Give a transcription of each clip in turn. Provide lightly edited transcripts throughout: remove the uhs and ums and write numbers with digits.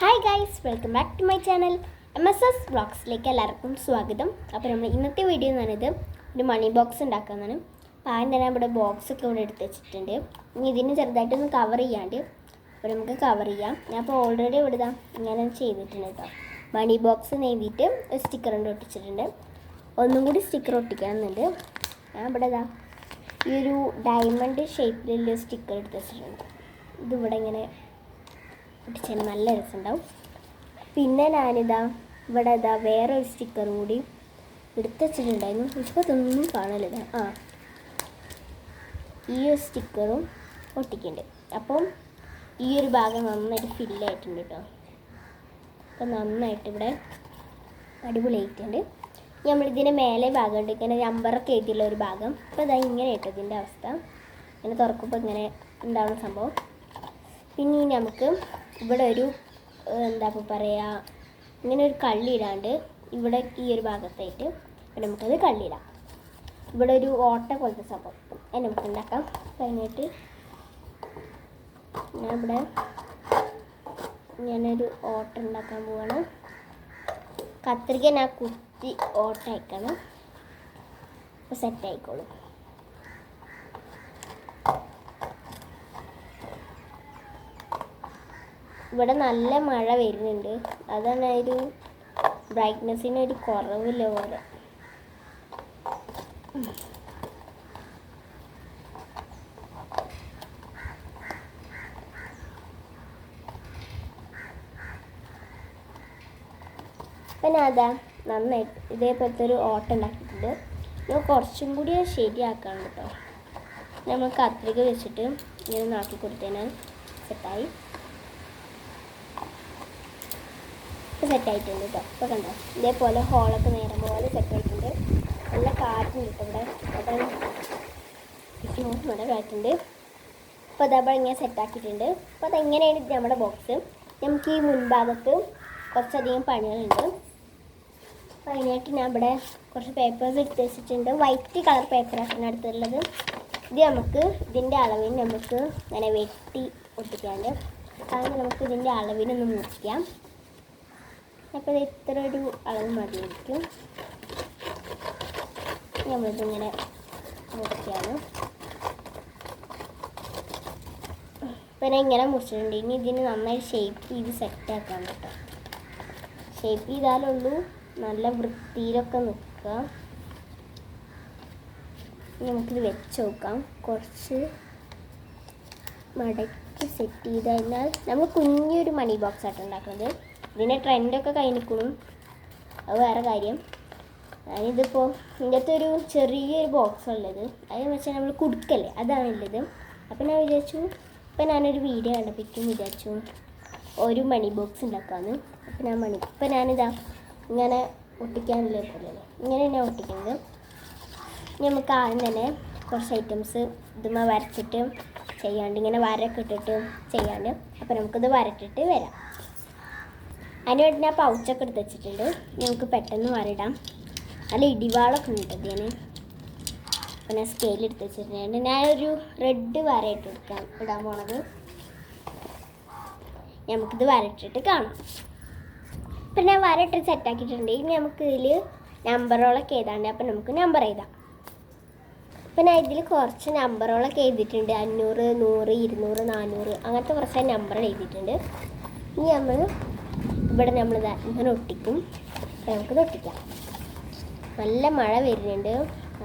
Hi guys, welcome back to my channel MSS വ്ളോഗ്സിലേക്ക് എല്ലാവർക്കും സ്വാഗതം. അപ്പോൾ നമ്മൾ ഇന്നത്തെ വീഡിയോ എന്ന് പറയുന്നത് ഒരു മണി ബോക്സ് ഉണ്ടാക്കാമെന്നാണ്. അപ്പോൾ ആദ്യം തന്നെ ഇവിടെ ബോക്സൊക്കെ ഇവിടെ എടുത്ത് വെച്ചിട്ടുണ്ട്. ഇനി ഇതിന് ചെറുതായിട്ടൊന്ന് കവർ ചെയ്യാണ്ട് അപ്പോൾ നമുക്ക് കവർ ചെയ്യാം. ഞാൻ അപ്പോൾ ഓൾറെഡി ഇവിടെ ഇങ്ങനെ ചെയ്തിട്ടുണ്ട് കേട്ടോ. മണി ബോക്സ് നെയ്തിട്ട് ഒരു സ്റ്റിക്കർ കൊണ്ട് ഒട്ടിച്ചിട്ടുണ്ട്. ഒന്നും കൂടി സ്റ്റിക്കർ ഒട്ടിക്കണമെന്നുണ്ട്. ഞാൻ ഇവിടെ ഈ ഒരു ഡയമണ്ട് ഷേപ്പിലുള്ള സ്റ്റിക്കർ എടുത്ത് വെച്ചിട്ടുണ്ട്. ഇതിവിടെ ഇങ്ങനെ ഒട്ടിച്ചാൽ നല്ല രസമുണ്ടാവും. പിന്നെ ഇവിടെ വേറൊരു സ്റ്റിക്കർ കൂടി എടുത്ത് വെച്ചിട്ടുണ്ടായിരുന്നു. ഇപ്പോൾ ഇതൊന്നും കാണില്ല. ഈ ഒരു സ്റ്റിക്കറും ഒട്ടിക്കുന്നുണ്ട്. അപ്പം ഈ ഒരു ഭാഗം നന്നായിട്ട് ഫില്ലായിട്ടുണ്ട് കേട്ടോ. അപ്പം നന്നായിട്ട് ഇവിടെ അടിപൊളിയായിട്ടുണ്ട്. നമ്മളിതിൻ്റെ മേലെ ഭാഗമുണ്ട്, ഇങ്ങനെ നമ്പറൊക്കെ എഴുതിയുള്ള ഒരു ഭാഗം. അപ്പോൾ ഇതാ ഇങ്ങനെ ഇട്ടോ ഇതിൻ്റെ അവസ്ഥ. ഇങ്ങനെ തുറക്കുമ്പോൾ ഇങ്ങനെ ഉണ്ടാവുന്ന സംഭവം. പിന്നെ നമുക്ക് ഇവിടെ ഒരു ഇങ്ങനെ ഒരു കള്ളി ഇടാണ്ട് ഇവിടെ ഈ ഒരു ഭാഗത്തായിട്ട് നമുക്കത് കള്ളിയിടാം. ഇവിടെ ഒരു ഓട്ട പോലത്തെ സംഭവം അത് നമുക്ക് ഉണ്ടാക്കാം. കഴിഞ്ഞിട്ട് ഞാൻ ഇവിടെ ഞാനൊരു ഓട്ട ഉണ്ടാക്കാൻ പോവാണ്. കത്രിക ഞാൻ കുത്തി ഓട്ട അയക്കണം. അപ്പോൾ സെറ്റ് ആയിക്കോളും. ഇവിടെ നല്ല മഴ വരുന്നുണ്ട്, അതാണ് ഒരു ബ്രൈറ്റ്നെസ്സിന് ഒരു കുറവില്ല പോലെ. അപ്പം ഞാൻ നന്നായിട്ട് ഇതേപോലത്തെ ഒരു ഓട്ടം ഉണ്ടാക്കിയിട്ടുണ്ട്. ഞാൻ കുറച്ചും കൂടി ശരിയാക്കണം കേട്ടോ. നമ്മൾ കത്രിക വെച്ചിട്ട് ഇങ്ങനെ നാക്കി കൊടുത്തതിനാൽ സെറ്റായി. സെറ്റായിട്ടുണ്ട് കേട്ടോ. ഇപ്പോൾ കണ്ടോ, ഇതേപോലെ ഹോളൊക്കെ നേരം പോലെ സെറ്റായിട്ടുണ്ട്. നല്ല കാറ്റുണ്ട് കേട്ടോ ഇവിടെ കാറ്റുണ്ട്. അപ്പോൾ അതവിടെ ഇങ്ങനെ സെറ്റാക്കിയിട്ടുണ്ട്. അപ്പോൾ അതെങ്ങനെയാണ് നമ്മുടെ ബോക്സ്. നമുക്ക് ഈ മുൻഭാഗത്ത് കുറച്ചധികം പണികളുണ്ട്. അപ്പോൾ അതിനായിട്ട് ഞാൻ ഇവിടെ കുറച്ച് പേപ്പേഴ്സ് എടുത്ത് വെച്ചിട്ടുണ്ട്. വൈറ്റ് കളർ പേപ്പറാണ് അടുത്തുള്ളത്. ഇത് നമുക്ക് ഇതിൻ്റെ അളവിന് നമുക്ക് ഇങ്ങനെ വെട്ടി ഒട്ടിക്കാണ്ട്. അതിന് നമുക്ക് ഇതിൻ്റെ അളവിനൊന്ന് മുറിക്കാം. അപ്പോൾ ഇത് ഇത്ര ഒരു അളവ് മതിയായിരിക്കും. നമ്മളിതിങ്ങനെ മുറിക്കുകയാണ്. പിന്നെ ഇങ്ങനെ മുറിച്ചിട്ടുണ്ട്. ഇനി ഇതിന് നന്നായി ഷേപ്പ് ചെയ്ത് സെറ്റാക്കാം കേട്ടോ. ഷേപ്പ് ചെയ്താലുള്ളൂ നല്ല വൃത്തിയിലൊക്കെ നിൽക്കുക. നമുക്കിത് വെച്ച് നോക്കാം. കുറച്ച് മടക്കി സെറ്റ് ചെയ്ത് കഴിഞ്ഞാൽ നമ്മൾ കുഞ്ഞൊരു മണി ബോക്സ് ആയിട്ട് ഉണ്ടാക്കുന്നത്. ഇതിൻ്റെ ട്രെൻഡൊക്കെ കഴിഞ്ഞിരിക്കണം, അത് വേറെ കാര്യം. ഞാനിതിപ്പോൾ ഇതിൻ്റെ ഒരു ചെറിയൊരു ബോക്സ് ഉള്ളത്, അതെന്ന് വെച്ചാൽ നമ്മൾ കുടുക്കല്ലേ, അതാണുള്ളത്. അപ്പം ഞാൻ വിചാരിച്ചു, ഇപ്പം ഞാനൊരു വീഡിയോ കണ്ടപ്പോഴേക്കും വിചാരിച്ചു ഒരു മണി ബോക്സ് ഉണ്ടാക്കാമെന്ന്. അപ്പം ഞാനിതാ ഇങ്ങനെ ഒട്ടിക്കാനുള്ള പോലെയല്ലേ, ഇങ്ങനെ ഞാൻ ഒട്ടിക്കുന്നത്. നമുക്ക് ആദ്യം തന്നെ കുറച്ച് ഐറ്റംസ് ഇതുമ്മ വരച്ചിട്ട് ചെയ്യാണ്ട്, ഇങ്ങനെ വരയൊക്കെ ഇട്ടിട്ട് ചെയ്യാണ്ട്. അപ്പം നമുക്കിത് വരട്ടിട്ട് വരാം. അതിന് വേണ്ടി ഞാൻ പൗച്ചൊക്കെ എടുത്ത് വെച്ചിട്ടുണ്ട്. നമുക്ക് പെട്ടെന്ന് വരയിടാം. നല്ല ഇടിവാളൊക്കെ ഉണ്ട് ഇതിന്. അപ്പം ഞാൻ സ്കെയിൽ എടുത്ത് വെച്ചിട്ടുണ്ട്. ഞാനൊരു റെഡ് വരയിട്ട് ഇടാൻ പോണത്. നമുക്കിത് വരട്ടിട്ട് കാണാം. അപ്പം ഞാൻ വരയിട്ട് സെറ്റാക്കിയിട്ടുണ്ട്. ഇനി നമുക്ക് ഇതിൽ നമ്പറുകളൊക്കെ എഴുതാണ്ട്. അപ്പം നമുക്ക് നമ്പർ എഴുതാം. അപ്പം ഞാൻ ഇതിൽ കുറച്ച് നമ്പറുകളൊക്കെ എഴുതിയിട്ടുണ്ട്. 500, 100, 200, 400 അങ്ങനത്തെ കുറച്ച് നമ്പർ എഴുതിയിട്ടുണ്ട്. ഇനി ഇവിടെ നമ്മളിതാ ഇങ്ങനെ ഒട്ടിക്കും. അപ്പം നമുക്കിത് ഒട്ടിക്കാം. നല്ല മഴ വരുന്നുണ്ട്,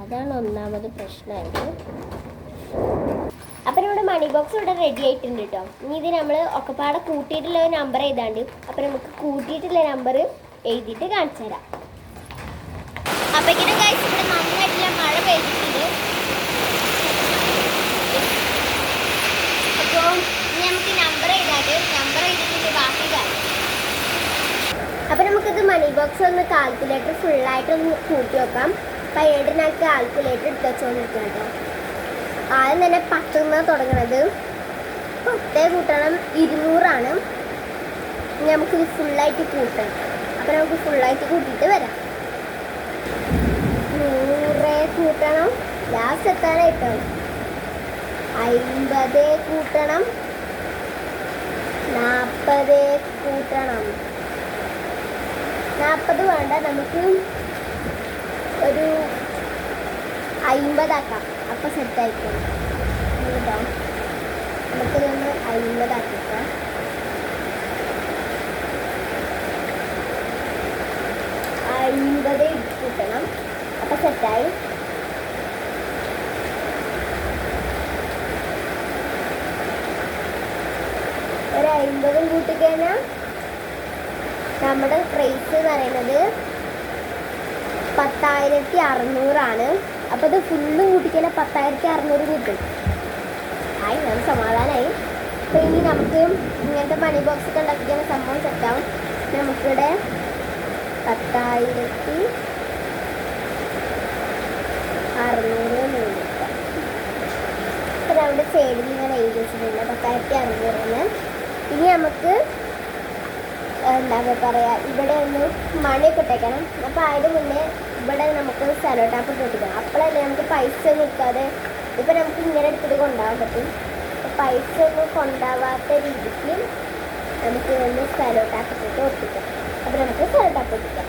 അതാണ് ഒന്നാമത് പ്രശ്നമായത്. അപ്പം നമ്മുടെ മണി ബോക്സ് ഇവിടെ റെഡി ആയിട്ടുണ്ട് കേട്ടോ. ഇനി ഇത് നമ്മൾ ഒക്കെപ്പാടെ കൂട്ടിയിട്ടുള്ള നമ്പർ എഴുതാണ്ട്. അപ്പം നമുക്ക് കൂട്ടിയിട്ടുള്ള നമ്പർ എഴുതിയിട്ട് കാണിച്ചു തരാം. അപ്പം ഇങ്ങനെ ഇവിടെ നന്നായിട്ടുള്ള മഴ പെയ്തിട്ടുണ്ട്. അപ്പോൾ ഇനി നമുക്ക് നമ്പർ എഴുതാണ്ട് നമ്പർ എഴുതിയിട്ടുണ്ട് ബാക്കി കാര്യം. അപ്പോൾ നമുക്കിത് മണി ബോക്സ് ഒന്ന് കാൽക്കുലേറ്റർ ഫുള്ളായിട്ടൊന്ന് കൂട്ടി വെക്കാം. അപ്പോൾ അതിനായിട്ട് ഞാൻ കാൽക്കുലേറ്റർ എടുത്ത് വെച്ചുകൊണ്ടിരിക്കണം കേട്ടോ. ആദ്യം തന്നെ 10 തുടങ്ങുന്നത്. 10 കൂട്ടണം 200 ഇനി നമുക്കിത് ഫുള്ളായിട്ട് കൂട്ടണം. അപ്പോൾ നമുക്ക് ഫുള്ളായിട്ട് കൂട്ടിയിട്ട് വരാം. 100 കൂട്ടണം, ലാസ്റ്റ് എത്താനായിട്ടോ 50 കൂട്ടണം, 40 കൂട്ടണം. 40 വേണ്ട, നമുക്ക് ഒരു 50 ആക്കാം. അപ്പം സെറ്റായിക്കോളും കേട്ടോ. നമുക്കിതൊന്ന് 50 ആക്കിക്കാം. 50 കൂട്ടണം. അപ്പം സെറ്റായി. ഒരു 50 കൂട്ടിക്കഴിഞ്ഞാൽ നമ്മുടെ പ്രൈസ് എന്ന് പറയുന്നത് 10,600 അപ്പോൾ ഇത് ഫുള്ളും കൂട്ടിക്കഴിഞ്ഞാൽ 10,600 കിട്ടും. ആയി, ഞാൻ സമാധാനമായി. അപ്പോൾ ഇനി നമുക്ക് ഇങ്ങനത്തെ മണി ബോക്സ് ഒക്കെ ഉണ്ടാക്കിക്കുന്ന സംഭവം സെറ്റാവും. നമുക്കിവിടെ 10,600 കിട്ടാം. അപ്പോൾ നമ്മുടെ സൈഡിൽ ഇങ്ങനെ എഴുതി വെച്ചിട്ടുണ്ട് 10,600. ഇനി നമുക്ക് എന്താ പറയുക, ഇവിടെ ഒന്ന് മണിയൊക്കെ ഇട്ടേക്കണം. അപ്പോൾ അതിന് മുന്നേ ഇവിടെ നമുക്ക് സെലോ ടാപ്പ് പൊട്ടിക്കണം. അപ്പോഴല്ലേ നമുക്ക് പൈസ ഒന്നും നിൽക്കാതെ, ഇപ്പം നമുക്ക് ഇങ്ങനെ എടുത്തിട്ട് കൊണ്ടുപോകാൻ പറ്റും. അപ്പോൾ പൈസ ഒന്നും കൊണ്ടുപോകാത്ത രീതിക്ക് നമുക്ക് ഒന്ന് സെലോ ടാപ്പ് ഇട്ടിട്ട് ഒട്ടിക്കാം. അപ്പോൾ നമുക്ക് സെലോ ടാപ്പ് ഒട്ടിക്കാം.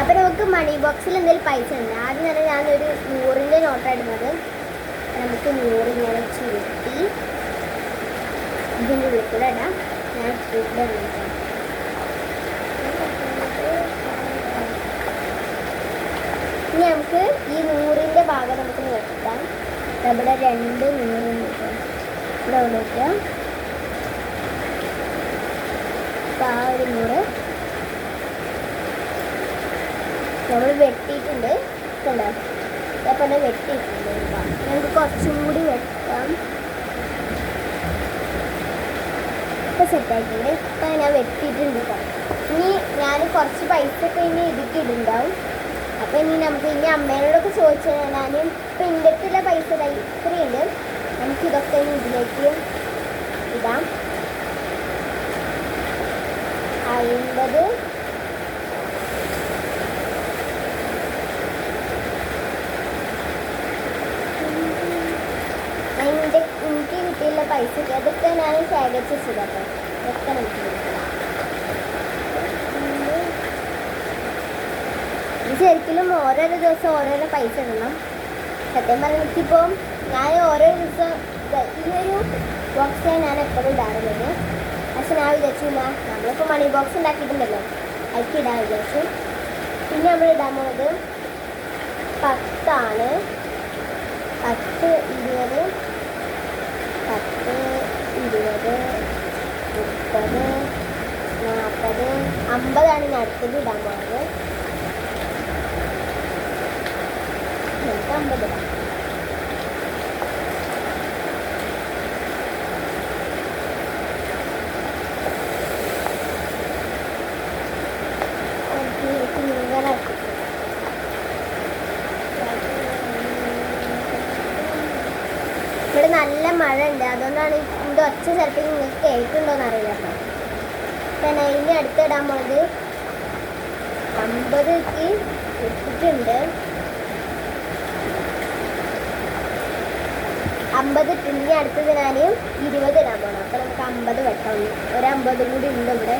അപ്പോൾ നമുക്ക് മണി ബോക്സിൽ എന്തെങ്കിലും പൈസ ഉണ്ട്. ആദ്യം തന്നെ ഞാനൊരു 100ൻ്റെ നോട്ടാണ് ഇടുന്നത്. നമുക്ക് 100 ഇങ്ങനെ ചുരുട്ടി ഇതിൻ്റെ ഉള്ളിൽ കൂടെ ഇടാം. ഞാൻ ഇവിടെ വിളിക്കാം. ഇനി നമുക്ക് ഈ 100ൻ്റെ ഭാഗം നമുക്ക് നോക്കാം. ഇവിടെ 2 100 ഇവിടെ വിളിക്കാം. അപ്പോൾ ആ ഒരു 100 നമ്മൾ വെട്ടിയിട്ടുണ്ട്. കണ്ടോ, അപ്പോൾ വെട്ടിയിട്ടുണ്ട്. നമുക്ക് കുറച്ചും കൂടി വെട്ടാം. ഇപ്പോൾ സെറ്റായിട്ടുണ്ട്. ഇപ്പം ഞാൻ വെട്ടിയിട്ടുണ്ട്. ഇനി ഞാൻ കുറച്ച് പൈസ ഒക്കെ ഇനി ഇതിക്ക് ഇടുണ്ടാവും. അപ്പോൾ ഇനി നമുക്ക് ഇനി അമ്മേനോടൊക്കെ ചോദിച്ചാൽ ഞാൻ ഇപ്പം എൻ്റെ അടുത്തുള്ള പൈസ ഇത്രയുണ്ട്. നമുക്കിതൊക്കെ ഇനി ഇതിലേക്ക് ഇടാം. 50 എനിക്ക് കിട്ടിയുള്ള പൈസ അതൊക്കെ ഞാൻ ശേഖരിച്ച് വെച്ചതാട്ടോ. ഇതൊക്കെ നമുക്ക് ഇത് ശരിക്കും ഓരോരോ ദിവസം ഓരോരോ പൈസ ഇടണം. സത്യം പറഞ്ഞാൽ എനിക്കിപ്പോൾ ഞാൻ ഓരോ ദിവസം ഈ ഒരു ബോക്സാണ് ഞാൻ എപ്പോഴും ഇടാറുള്ളത്. പക്ഷെ ഞാൻ വിചാരിച്ചില്ല, നമ്മളിപ്പോൾ മണി ബോക്സ് ഉണ്ടാക്കിയിട്ടുണ്ടല്ലോ, അതിലേക്ക് ഇടാൻ വിചാരിച്ചു. പിന്നെ നമ്മൾ ഇടാൻ പോകുന്നത് 10 ആണ്. 10, 20, 10, 20, 30, 40, 50 ആണ് ഞാൻ അടുത്തത് ഇടാൻ പോകുന്നത്. നമുക്ക് 50 ഇടാം. ഇവിടെ നല്ല മഴ ഉണ്ട്, അതുകൊണ്ടാണ് ഇതിൻ്റെ ഒച്ച ചിലപ്പോൾ നിങ്ങൾക്ക് കേൾക്കുന്നുണ്ടോയെന്ന് അറിയില്ല കേട്ടോ. പിന്നെ ഇനി അടുത്തിടാൻ പോണത് 50ക്ക് ഇട്ടിട്ടുണ്ട്. 50 ഇട്ടുണ്ട്. ഇനി അടുത്തത് ഞാൻ 20 ഇടാൻ പോകണം. അപ്പോൾ നമുക്ക് 50 വെട്ടാം. ഒരു 50 കൂടി ഉണ്ട് ഇവിടെ.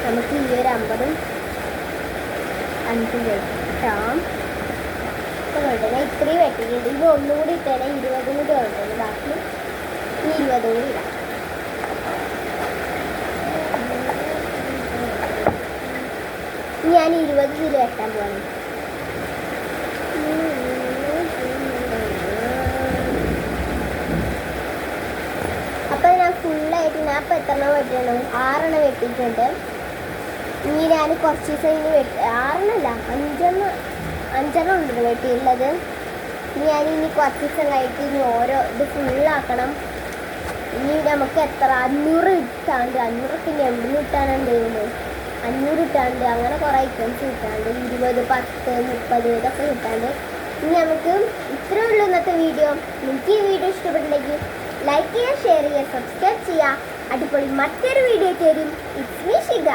നമുക്ക് ഈ ഒരു 50 5 വെട്ടാം. ഇപ്പോൾ വേണ്ടത് ഞാൻ ഇത്രയും വെട്ടിയിട്ടുണ്ട്. ഇത് ഒന്നുകൂടി ഇട്ടാൽ 20 കൂടി വേണ്ടത്. ബാക്കി ഈ 20 കൂടി ഇടാം. ഞാൻ 20 ഇതിൽ വെട്ടാൻ പോകണം. അപ്പോൾ ഞാൻ ഫുള്ളായിട്ട് ഞാൻ ഇപ്പോൾ എത്രണ്ണം വെട്ടണം? 6 വെട്ടിയിട്ടുണ്ട്. ഇനി ഞാൻ കുറച്ച് ദിവസം ഇനി 6 5 ഉണ്ട് വെട്ടിയുള്ളത്. ഇനി കുറച്ച് ദിവസം കഴിഞ്ഞിട്ട് ഇനി ഓരോ ഇത് ഫുള്ളാക്കണം. ഇനി നമുക്ക് എത്ര 500 ഇട്ടാണ്ട്, 500 പിന്നെ 80 ഇട്ടാനാണ് ചെയ്യുന്നത്. 500 ഇട്ടാണ്ട് അങ്ങനെ കുറേ ഐറ്റംസ് കിട്ടാണ്ട് 20, 10, 30 ഇതൊക്കെ കിട്ടാണ്ട്. ഇനി നമുക്ക് ഇത്രയേ ഉള്ളൂ ഇന്നത്തെ വീഡിയോ. നിങ്ങൾക്ക് ഈ വീഡിയോ ഇഷ്ടപ്പെട്ടിട്ടുണ്ടെങ്കിൽ ലൈക്ക് ചെയ്യുക, ഷെയർ ചെയ്യുക, സബ്സ്ക്രൈബ് ചെയ്യുക. അടിപൊളി മറ്റൊരു വീഡിയോ തരും. It's me Shiga.